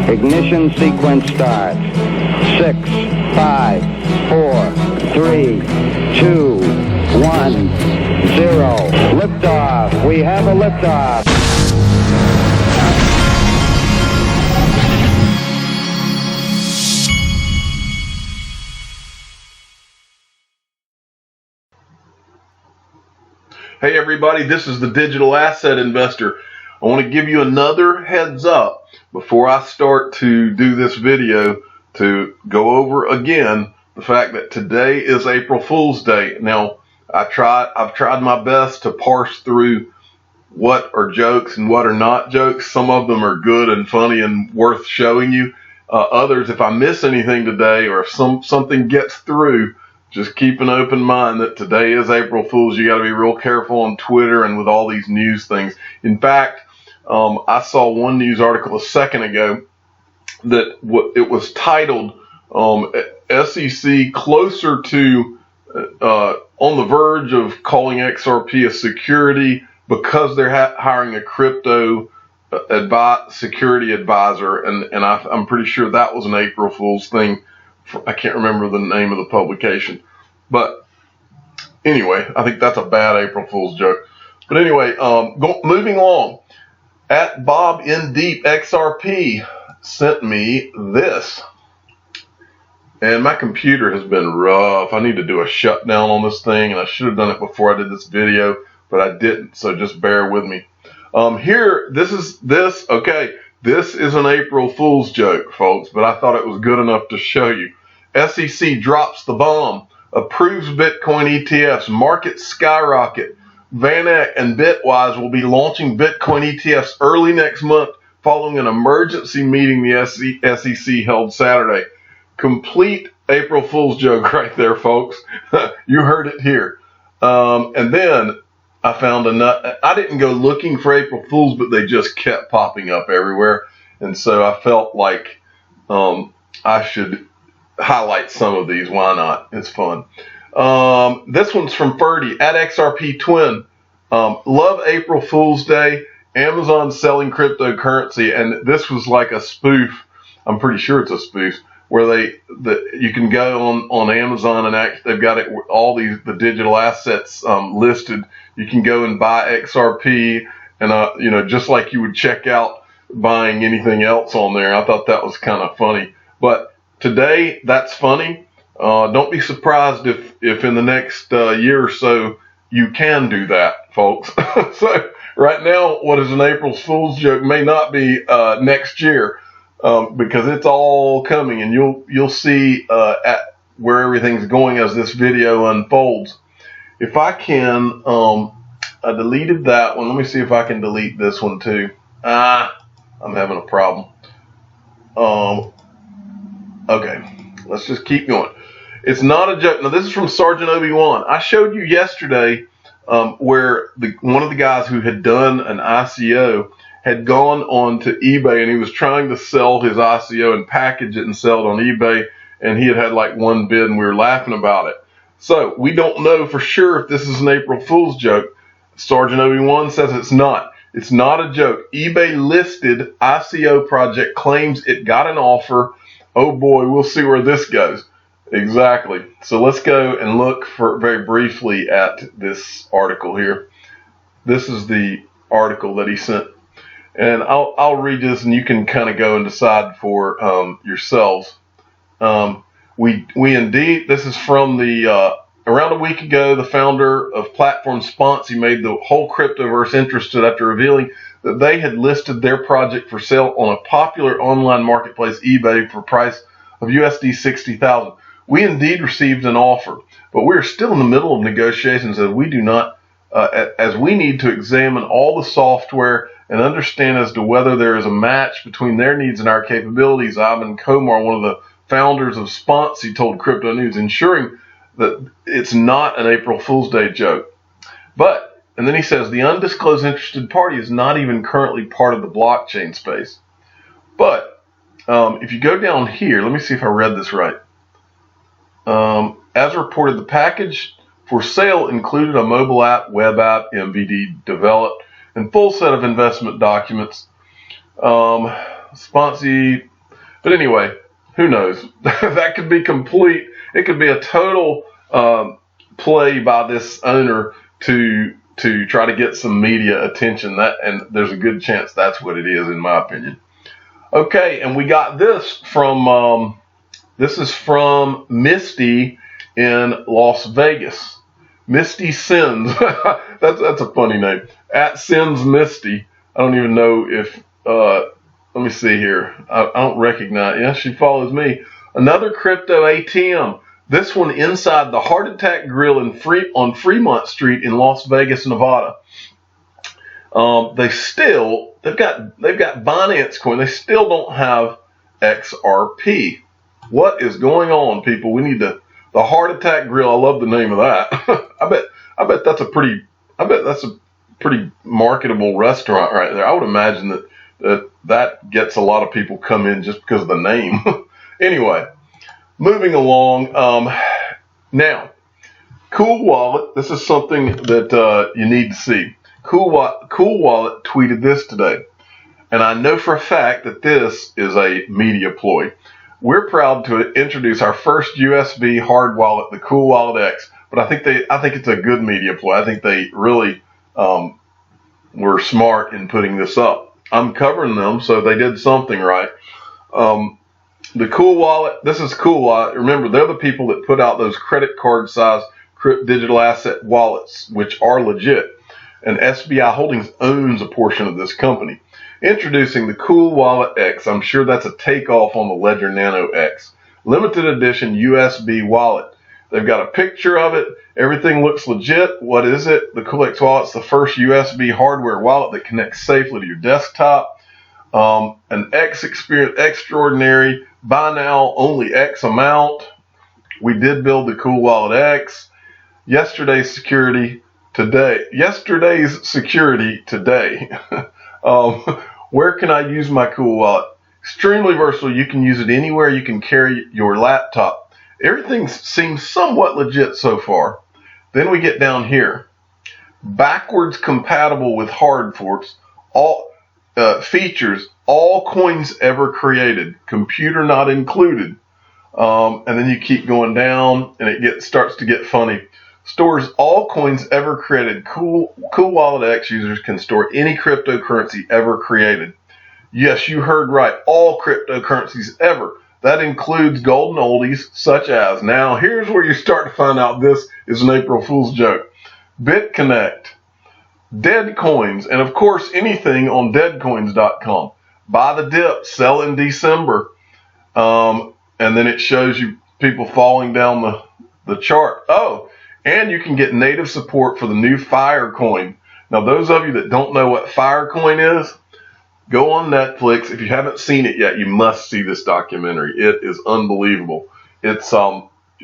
Ignition sequence starts. 6, 5, 4, 3, 2, 1, 0. Liftoff. We have a liftoff. Hey everybody, this is the Digital Asset Investor. I want to give you another heads up before I start to do this video to go over again the fact that today is April Fool's Day. Now, I've tried my best to parse through what are jokes and what are not jokes. Some of them are good and funny and worth showing you. Others, if I miss anything today or if something gets through, just keep an open mind that today is April Fool's. You got to be real careful on Twitter and with all these news things. In fact, I saw one news article a second ago that it was titled SEC closer to on the verge of calling XRP a security because they're hiring a crypto security advisor, and I'm pretty sure that was an April Fool's thing. I can't remember the name of the publication, but anyway, I think that's a bad April Fool's joke. But anyway, moving along, at Bob in Deep XRP sent me this, and my computer has been rough. I need to do a shutdown on this thing, and I should have done it before I did this video, but I didn't, so just bear with me. This is an April Fool's joke, folks, but I thought it was good enough to show you. SEC drops the bomb, approves Bitcoin ETFs, markets skyrocket. VanEck and Bitwise will be launching Bitcoin ETFs early next month following an emergency meeting the SEC held Saturday. Complete April Fool's joke right there, folks. You heard it here. And then I found I didn't go looking for April Fools, but they just kept popping up everywhere. And so I felt like I should highlight some of these. Why not? It's fun. This one's from Ferdy at XRP Twin. Love April Fool's Day. Amazon selling cryptocurrency, and this was like a spoof. I'm pretty sure it's a spoof where you can go on Amazon and they've got it all the digital assets listed. You can go and buy XRP, and just like you would check out buying anything else on there. I thought that was kind of funny. But today, that's funny. Don't be surprised if in the next year or so you can do that, folks. So right now, what is an April Fool's joke may not be next year because it's all coming, and you'll see at where everything's going as this video unfolds. If I can, I deleted that one. Let me see if I can delete this one too. I'm having a problem. Okay, let's just keep going. It's not a joke. Now, this is from Sergeant Obi-Wan. I showed you yesterday where one of the guys who had done an ICO had gone on to eBay, and he was trying to sell his ICO and package it and sell it on eBay, and he had like one bid, and we were laughing about it. So we don't know for sure if this is an April Fool's joke. Sergeant Obi-Wan says it's not. It's not a joke. eBay listed ICO project claims it got an offer. Oh boy, we'll see where this goes. Exactly. So let's go and look very briefly at this article here. This is the article that he sent, and I'll read this, and you can kind of go and decide for yourselves. We indeed. This is from the around a week ago. The founder of platform Sponty made the whole cryptoverse interested after revealing that they had listed their project for sale on a popular online marketplace, eBay, for a price of USD 60,000. We indeed received an offer, but we are still in the middle of negotiations as we need to examine all the software and understand as to whether there is a match between their needs and our capabilities. Ivan Komar, one of the founders of Sponty, told Crypto News, ensuring that it's not an April Fool's Day joke. But, and then he says, the undisclosed interested party is not even currently part of the blockchain space. But if you go down here, let me see if I read this right. As reported, the package for sale included a mobile app, web app, MVD developed, and full set of investment documents. Sponty. But anyway, who knows? That could be complete. It could be a total play by this owner to try to get some media attention. And there's a good chance that's what it is, in my opinion. Okay, and we got this from this is from Misty in Las Vegas. Misty Sins. that's a funny name. At Sins Misty. I don't even know if let me see here. I don't recognize. Yeah, she follows me. Another crypto ATM. This one inside the Heart Attack Grill on Fremont Street in Las Vegas, Nevada. They've got Binance Coin. They still don't have XRP. What is going on, people? We need the Heart Attack Grill. I love the name of that. I bet that's a pretty marketable restaurant right there. I would imagine that gets a lot of people come in just because of the name. Anyway, moving along. Now, Cool Wallet. This is something that you need to see. Cool Wallet tweeted this today, and I know for a fact that this is a media ploy. We're proud to introduce our first USB hard wallet, the Cool Wallet X. But I think it's a good media ploy. I think they really were smart in putting this up. I'm covering them, so they did something right. The Cool Wallet, this is Cool Wallet. Remember, they're the people that put out those credit card size digital asset wallets, which are legit. And SBI Holdings owns a portion of this company. Introducing the Cool Wallet X. I'm sure that's a takeoff on the Ledger Nano X. Limited edition USB wallet. They've got a picture of it. Everything looks legit. What is it? The Cool X Wallet's the first USB hardware wallet that connects safely to your desktop. An X experience extraordinary. Buy now, only X amount. We did build the Cool Wallet X. Yesterday's security today. Where can I use my Cool Wallet? Extremely versatile. You can use it anywhere. You can carry your laptop. Everything seems somewhat legit so far. Then we get down here. Backwards compatible with hard forks. All features. All coins ever created. Computer not included. And then you keep going down, and it starts to get funny. Stores all coins ever created. Cool Wallet X users can store any cryptocurrency ever created. Yes, you heard right. All cryptocurrencies ever. That includes golden oldies such as, now here's where you start to find out this is an April Fool's joke. BitConnect, dead coins, and of course anything on deadcoins.com. Buy the dip, sell in December. And then it shows you people falling down the chart. Oh, and you can get native support for the new Firecoin. Now, those of you that don't know what Firecoin is, go on Netflix. If you haven't seen it yet, you must see this documentary. It is unbelievable. It's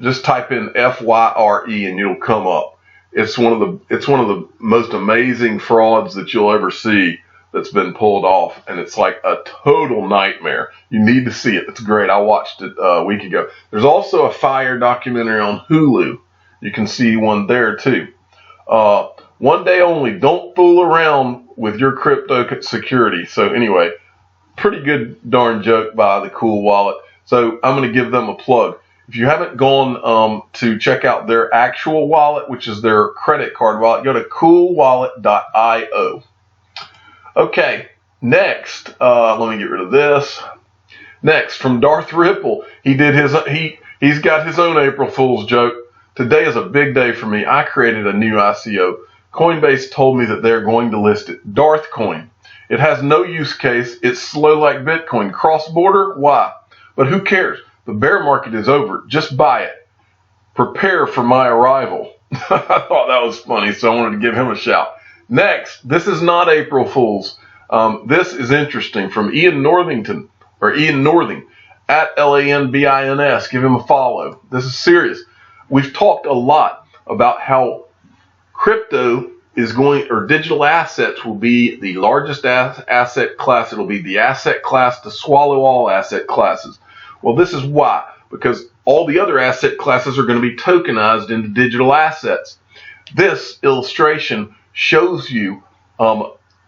just type in FYRE and it'll come up. It's one of the most amazing frauds that you'll ever see that's been pulled off, and it's like a total nightmare. You need to see it. It's great. I watched it a week ago. There's also a Fire documentary on Hulu. You can see one there too. One day only. Don't fool around with your crypto security. So anyway, pretty good darn joke by the Cool Wallet. So I'm going to give them a plug. If you haven't gone to check out their actual wallet, which is their credit card wallet, go to coolwallet.io. Okay, next, let me get rid of this. Next, from Darth Ripple, he's got his own April Fool's joke. Today is a big day for me. I created a new ICO. Coinbase told me that they're going to list it. Darth Coin. It has no use case. It's slow like Bitcoin. Cross-border? Why? But who cares? The bear market is over. Just buy it. Prepare for my arrival. I thought that was funny, so I wanted to give him a shout. Next, this is not April Fool's. This is interesting from Ian Northing at LANBINS. Give him a follow. This is serious. We've talked a lot about how crypto is going, or digital assets will be the largest asset class. It'll be the asset class to swallow all asset classes. Well, this is why. Because all the other asset classes are going to be tokenized into digital assets. This illustration shows you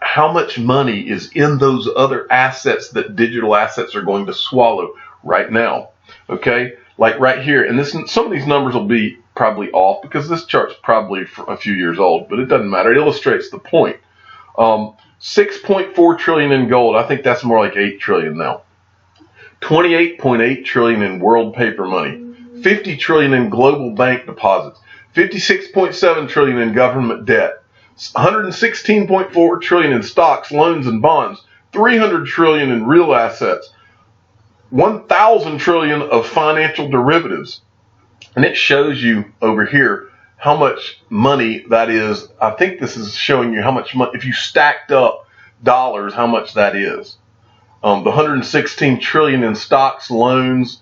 how much money is in those other assets that digital assets are going to swallow right now. Okay, like right here, and some of these numbers will be probably off because this chart's probably a few years old, but it doesn't matter. It illustrates the point. 6.4 trillion in gold. I think that's more like 8 trillion now. 28.8 trillion in world paper money. 50 trillion in global bank deposits. 56.7 trillion in government debt. 116.4 trillion in stocks, loans, and bonds. 300 trillion in real assets. 1,000 trillion of financial derivatives. And it shows you over here how much money that is. I think this is showing you how much money, if you stacked up dollars, how much that is. The 116 trillion in stocks, loans,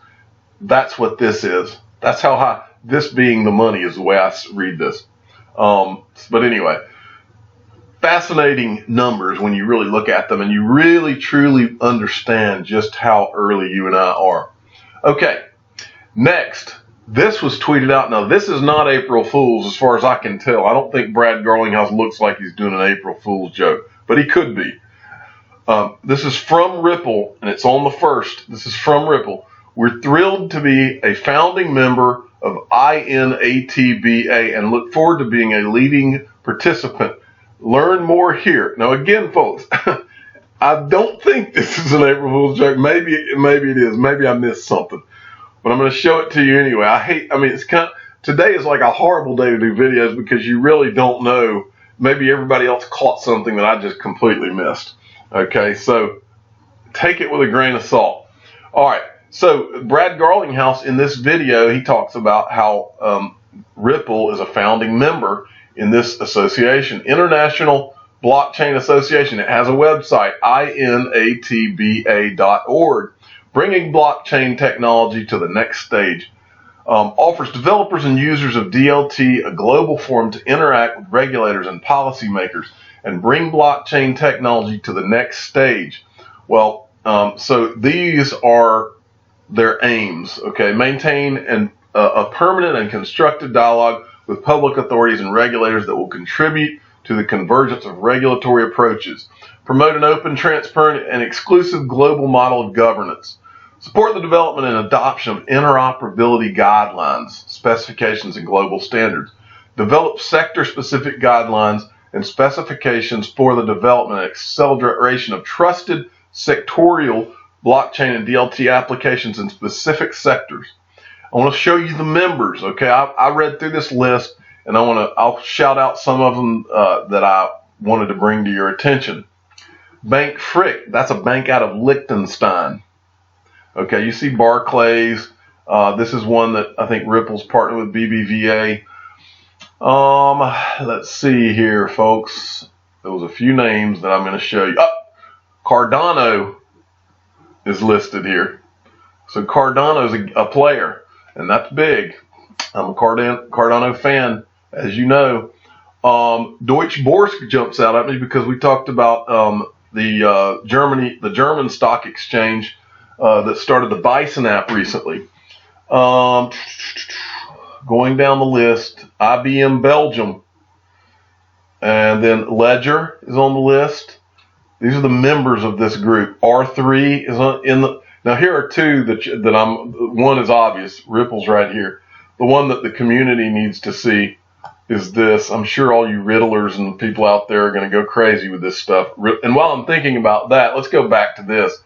that's what this is. That's how high, this being the money is the way I read this. But anyway, fascinating numbers when you really look at them and you really truly understand just how early you and I are. Okay, next, this was tweeted out. Now, this is not April Fool's as far as I can tell. I don't think Brad Garlinghouse looks like he's doing an April Fool's joke, but he could be. This is from Ripple, and it's on the 1st. This is from Ripple. We're thrilled to be a founding member of INATBA and look forward to being a leading participant. Learn more here. Now, again, folks, I don't think this is an April Fool's joke. Maybe it is. Maybe I missed something. But I'm going to show it to you anyway. It's today is like a horrible day to do videos because you really don't know. Maybe everybody else caught something that I just completely missed. Okay, so take it with a grain of salt. All right, so Brad Garlinghouse in this video, he talks about how Ripple is a founding member in this association, International Blockchain Association. It has a website, inatba.org, bringing blockchain technology to the next stage. Offers developers and users of DLT a global forum to interact with regulators and policymakers and bring blockchain technology to the next stage. Well, so these are their aims, okay? Maintain a permanent and constructive dialogue with public authorities and regulators that will contribute to the convergence of regulatory approaches. Promote an open, transparent, and exclusive global model of governance. Support the development and adoption of interoperability guidelines, specifications, and global standards. Develop sector-specific guidelines and specifications for the development and acceleration of trusted sectorial blockchain and DLT applications in specific sectors. I want to show you the members. Okay, I read through this list, and I'll shout out some of them that I wanted to bring to your attention. Bank Frick, that's a bank out of Liechtenstein. Okay, you see Barclays. This is one that I think Ripple's partnered with BBVA. Let's see here, folks. There was a few names that I'm going to show you. Cardano is listed here. So Cardano is a player, and that's big. I'm a Cardano fan, as you know. Deutsche Börse jumps out at me because we talked about the German stock exchange that started the Bison app recently. Going down the list, IBM Belgium, and then Ledger is on the list. These are the members of this group. R3 is in the. Now here are two that one is obvious. Ripple's right here. The one that the community needs to see is this. I'm sure all you riddlers and people out there are going to go crazy with this stuff. And while I'm thinking about that, let's go back to this.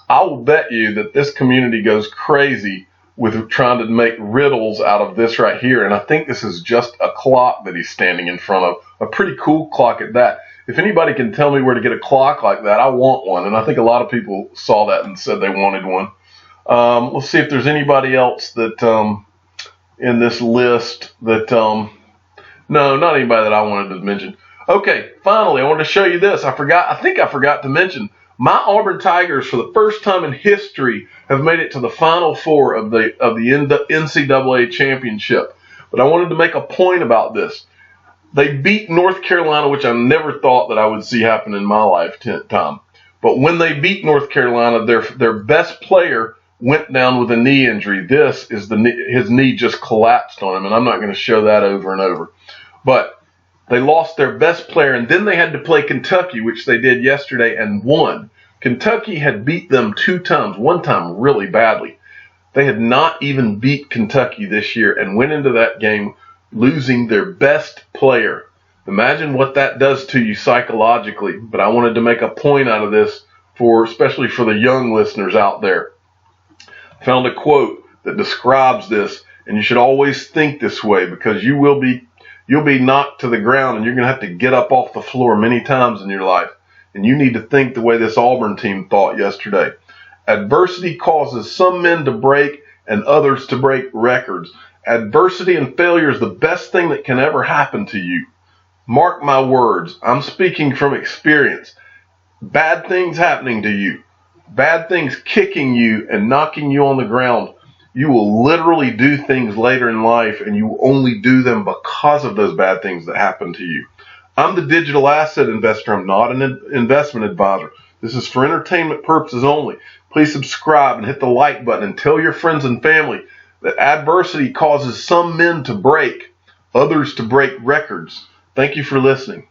I will bet you that this community goes crazy with trying to make riddles out of this right here. And I think this is just a clock that he's standing in front of. A pretty cool clock at that. If anybody can tell me where to get a clock like that, I want one. And I think a lot of people saw that and said they wanted one. Let's see if there's anybody else that in this list that, no, not anybody that I wanted to mention. Okay, finally, I wanted to show you this. I think I forgot to mention. My Auburn Tigers, for the first time in history, have made it to the Final Four of the NCAA championship. But I wanted to make a point about this. They beat North Carolina, which I never thought that I would see happen in my lifetime. But when they beat North Carolina, their best player went down with a knee injury. His knee just collapsed on him, and I'm not going to show that over and over. But They lost their best player, and then they had to play Kentucky, which they did yesterday, and won. Kentucky had beat them 2 times, one time really badly. They had not even beat Kentucky this year and went into that game losing their best player. Imagine what that does to you psychologically. But I wanted to make a point out of this, especially for the young listeners out there. I found a quote that describes this, and you should always think this way, because you'll be knocked to the ground and you're going to have to get up off the floor many times in your life. And you need to think the way this Auburn team thought yesterday. Adversity causes some men to break and others to break records. Adversity and failure is the best thing that can ever happen to you. Mark my words. I'm speaking from experience. Bad things happening to you, bad things kicking you and knocking you on the ground. You will literally do things later in life, and you will only do them because of those bad things that happen to you. I'm the digital asset investor. I'm not an investment advisor. This is for entertainment purposes only. Please subscribe and hit the like button and tell your friends and family that adversity causes some men to break, others to break records. Thank you for listening.